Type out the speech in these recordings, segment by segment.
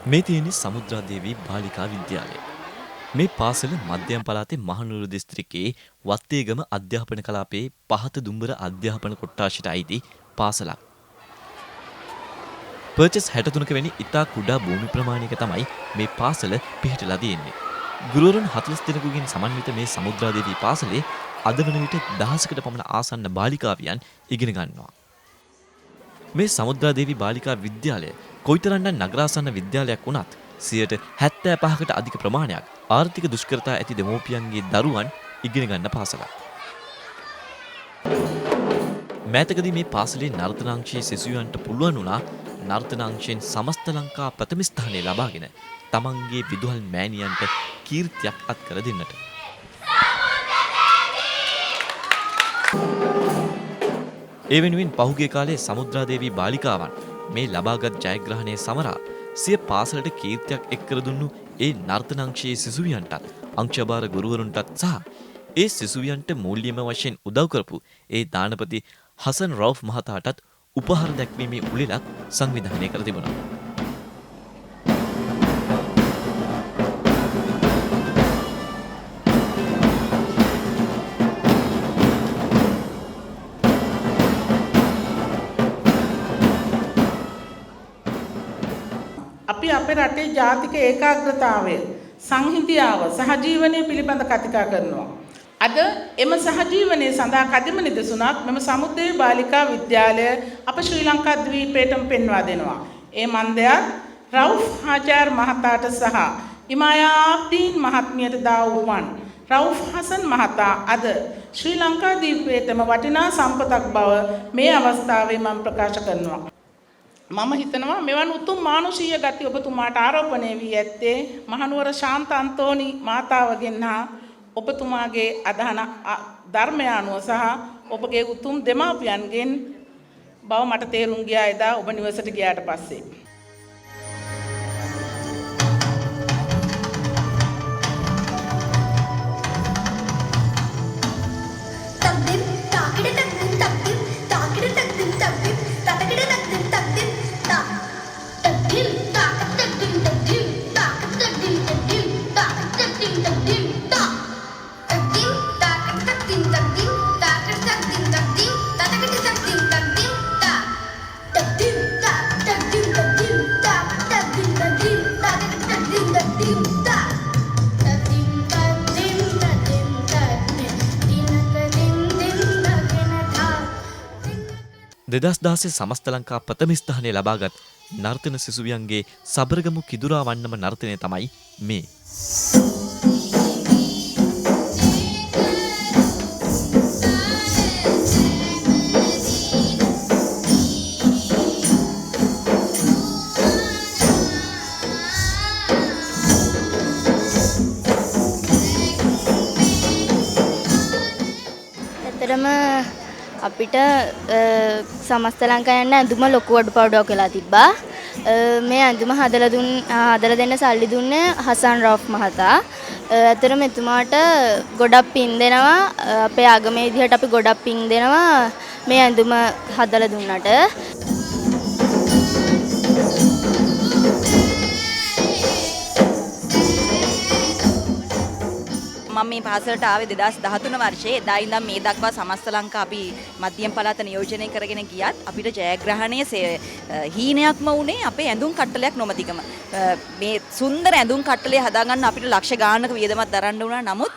මේ තියෙන්නේ සමුද්‍රාදේවී බාලිකා විද්‍යාලය. මේ පාසල මධ්‍යම පළාතේ මහනුවර දිස්ත්‍රික්කයේ වත්තේගම අධ්‍යාපන කලාපයේ පහත දුම්බර අධ්‍යාපන කොට්ටාශයට අයිති පාසලක්. පර්චස් 63ක වැනි ඉතා කුඩා භූමි ප්‍රමාණයක තමයි මේ පාසල පිහිටලා තියෙන්නේ. ගුරුවරුන් 40 දෙනෙකුගෙන් සමන්විත මේ සමුද්‍රාදේවී පාසලේ අද වන විට දහසකට පමණ ආසන්න බාලිකාවියන් ඉගෙන ගන්නවා. මේ සමුද්‍රාදේවී බාලිකා විද්‍යාලය කොයිතරම්නම් නගරාසන්න විද්‍යාලයක් වුණත් 75%කට අධික ප්‍රමාණයක් ආර්ථික දුෂ්කරතා ඇති දෙමව්පියන්ගේ දරුවන් ඉගෙන ගන්න පාසලක්. මෑතකදී මේ පාසලේ නර්තනාංශයේ සිසුවන්ට පුළුවන් වුණා නර්තනාංශයෙන් සමස්ත ලංකා ප්‍රථම ස්ථානය ලබාගෙන තමන්ගේ විදුහල් මෑණියන්ට කීර්තියක් අත්කර දෙන්නට. ඒ වෙනුවෙන් පහුගිය කාලයේ සමුද්‍රාදේවී බාලිකාවන් මේ ලබාගත් ජයග්‍රහණය සමරා සිය පාසලට කීර්තියක් එක් කර දුන්නු ඒ නර්තනාංශයේ සිසුවියන්ටත් අංශභාර ගුරුවරුන්ටත් සහ ඒ සිසුවියන්ට මූල්‍යම වශයෙන් උදව් කරපු ඒ දානපති හසන් රවුෆ් මහතාටත් උපහාර දැක්වීමේ උළෙලක් සංවිධානය කර තිබුණා. අපි අපේ රටේ ජාතික ඒකාග්‍රතාවය සංහිඳියාව සහජීවනය පිළිබඳ කතිකා කරනවා. අද එම සහජීවනයේ සඳහා කදිම නිදසුනක් මෙම සමුද්‍රාදේවී බාලිකා විද්‍යාලය අප ශ්‍රී ලංකා ද්වීපයටම පෙන්වා දෙනවා. ඒ මන්දයත් රවුෆ් හාජාර් මහතාට සහ ඉමායා ආබ්දීන් මහත්මියට දා වූවන් රවුෆ් හසන් මහතා අද ශ්‍රී ලංකා ද්වීපයටම වටිනා සම්පතක් බව මේ අවස්ථාවේ මම ප්‍රකාශ කරනවා. මම හිතනවා මෙවන් උතුම් මානුෂීය ගති ඔබතුමාට ආරෝපණය වී ඇත්තේ මහනුවර ශාන්ත අන්තෝනි මාතාවගෙන් හා ඔබතුමාගේ අදහන ධර්මය අනුව සහ ඔබගේ උතුම් දෙමාපියන්ගෙන් බව මට තේරුම් ගියා එදා ඔබ නිවසට ගියාට පස්සේ. දෙදස් දාසේ සමස්ත ලංකා ප්‍රථම ස්ථානය ලබාගත් නර්තන සිසුවියන්ගේ සබරගමු කිදුරා වන්නම නර්තනය තමයි මේ. ඇතරම අපිට සමස්ත ලංකා යන්න ඇඳුම ලොකු අඩුපාඩුවක් වෙලා තිබ්බා. මේ ඇඳුම හදලා දෙන්න සල්ලි දුන්නේ හසන් රවුෆ් මහතා. ඇතරම එතුමාට ගොඩක් පින් දෙනවා. අපේ ආගමේ විදිහට අපි ගොඩක් පින් දෙනවා මේ ඇඳුම හදලා දුන්නට. මම මේ පාසලට ආවේ 2013 වර්ෂයේ. එදා ඉඳන් මේ දක්වා සමස්ත ලංකා අපි මධ්‍යම පළාත නියෝජනය කරගෙන ගියත් අපිට ජයග්‍රහණයේ හීනයක්ම වුණේ අපේ ඇඳුම් කට්ටලයක් නොමැතිකම. මේ සුන්දර ඇඳුම් කට්ටලය හදාගන්න අපිට ලක්ෂ ගාණක වියදමක් දරන්න වුණා. නමුත්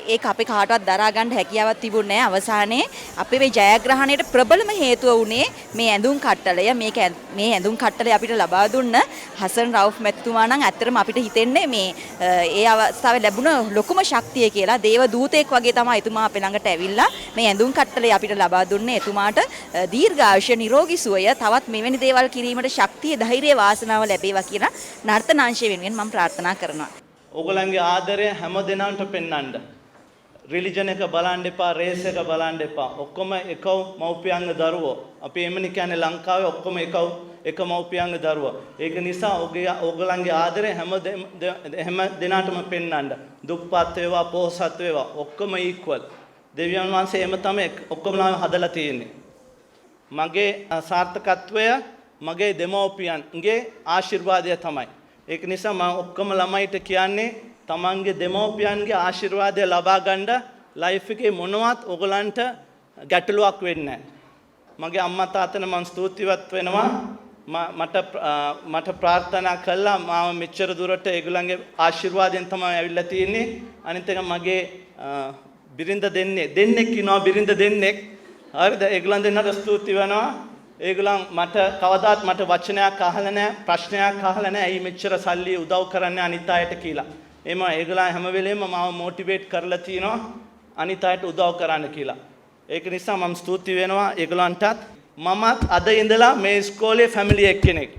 ඒක අපේ කාටවත් දරා ගන්න හැකියාවක් තිබුණේ නැහැ. අවසානයේ අපේ මේ ජයග්‍රහණයට ප්‍රබලම හේතුව වුණේ මේ ඇඳුම් කට්ටලය. මේ ඇඳුම් කට්ටලය අපිට ලබා දුන්න හසන් රවුෆ් මැතිතුමා නම් ඇත්තටම අපිට හිතෙන්නේ මේ ඒ අවස්ථාවේ ලැබුණ ලොකුම ශක්තිය කියලා. දේව දූතෙක් වගේ තමයි එතුමා අපේ ළඟට ඇවිල්ලා මේ ඇඳුම් කට්ටලය අපිට ලබා දුන්නේ. එතුමාට දීර්ඝායුෂ නිරෝගී සුවය තවත් මෙවැනි දේවල් කිරීමට ශක්තිය ධෛර්යය වාසනාව ලැබේවා කියලා නර්තනාංශය වෙනුවෙන් මම ප්‍රාර්ථනා කරනවා. ඕගොල්ලන්ගේ ආදරය හැම දිනකට පෙන්වන්න. රිලිජන් එක බලන්න එපා, රේස් එක බලන්න එපා. ඔක්කොම එකව මව්පියන්ගේ දරුවෝ. අපි එමනි කියන්නේ ලංකාවේ ඔක්කොම එක මව්පියන්ගේ දරුවෝ. ඒක නිසා ඕගොල්ලන්ගේ ආදරය හැම දිනකටම පෙන්වන්න. දුප්පත් වේවා, පොහොසත් වේවා ඔක්කොම ඉක්වල්. දෙවියන් වහන්සේ එහෙම තමයි ඔක්කොම හදලා තියෙන්නේ. මගේ සාර්ථකත්වය මගේ දෙමව්පියන්ගේ ආශිර්වාදය තමයි. ඒක නිසා මම ඔක්කොම ළමයිට කියන්නේ තමන්ගේ දෙමව්පියන්ගේ ආශිර්වාදය ලබා ගන්න ලයිෆ් එකේ මොනවත් ඔයගලන්ට ගැටලුවක් වෙන්නේ නැහැ. මගේ අම්මා තාත්තට මම ස්තුතිවත් වෙනවා. මට ප්‍රාර්ථනා කළා මාව මෙච්චර දුරට ඒගොල්ලන්ගේ ආශිර්වාදයෙන් තමයි ඇවිල්ලා තියෙන්නේ. අනිත් එක මගේ බිරිඳ දෙන්නෙක් ඉන්නවා බිරිඳ දෙන්නෙක්. හරිද? ඒගොල්ලන් දෙන්නට ස්තුති වෙනවා. ඒගොල්ලන් මට කවදාත් මට වචනයක් අහලා නැහැ, ප්‍රශ්නයක් අහලා නැහැ. ඇයි මෙච්චර සල්ලි උදව් කරන්නේ අනිත් අයට කියලා. එම ඒගොල්ලන් හැම වෙලේම මාව මොටිවේට් කරලා තිනවා අනිත් අයට උදව් කරන්න කියලා. ඒක නිසා මම ස්තුති වෙනවා ඒගොල්ලන්ටත්. මමත් අද ඉඳලා මේ ඉස්කෝලේ ෆැමිලි එක්කෙනෙක්.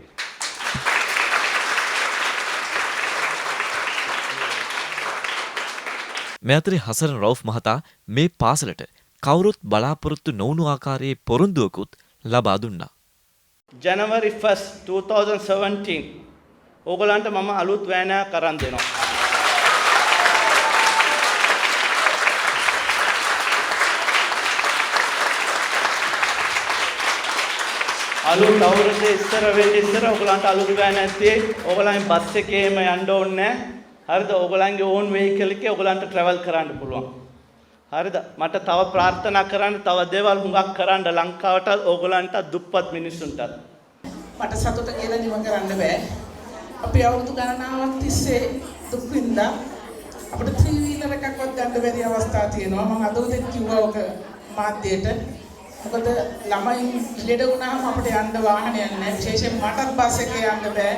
මේ අතරේ හසරන් රවුෆ් මහතා මේ පාසලට කවුරුත් බලාපොරොත්තු නොවුණු ආකාරයේ පොරොන්දුවකුත් ලබා දුන්නා. January 1st 2017 ඕගොල්ලන්ට මම අලුත් වෑනයක් අරන් දෙනවා. අලුත් අවුරුද්දේ ඉස්සර වෙන්නේ ඉස්සර ඕගොල්ලන්ට අලුත් වෑනක් තියෙයි. ඕගොල්ලන් බස් එකේම යන්න ඕනේ නැහැ. හරිද? ඕගොල්ලන්ගේ ඕන් වෙහිකල් එකේ ඕගොල්ලන්ට ට්‍රැවල් කරන්න පුළුවන්. හරිද? මට තව ප්‍රාර්ථනා කරන්න තව දේවල් හුඟක් කරන්න ලංකාවට ඕගොල්ලන්ට දුප්පත් මිනිස්සුන්ට. මට සතුට කියලා නිම කරන්න බෑ. අපි අවුරුදු ගණනාවක් තිස්සේ දුක් විඳා අපිට ත්‍රී වීලර් එකක්වත් ගන්න බැරි අවස්ථා තියෙනවා. මම අද උදේ කිව්වා ඔක මාධ්‍යයට. මොකද ළමයි ලෙඩ වුණාම අපිට යන්න වාහනයක් නැහැ. විශේෂයෙන් මටත් බස් එකේ යන්න බෑ.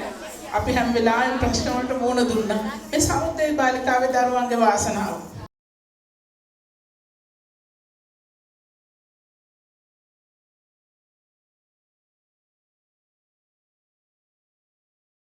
අපි හැම වෙලාවෙම ප්‍රශ්න වලට මුහුණ දුන්නා. මේ සමුද්‍රේ බාලිකාවේ දරුවන්ගේ වාසනාව.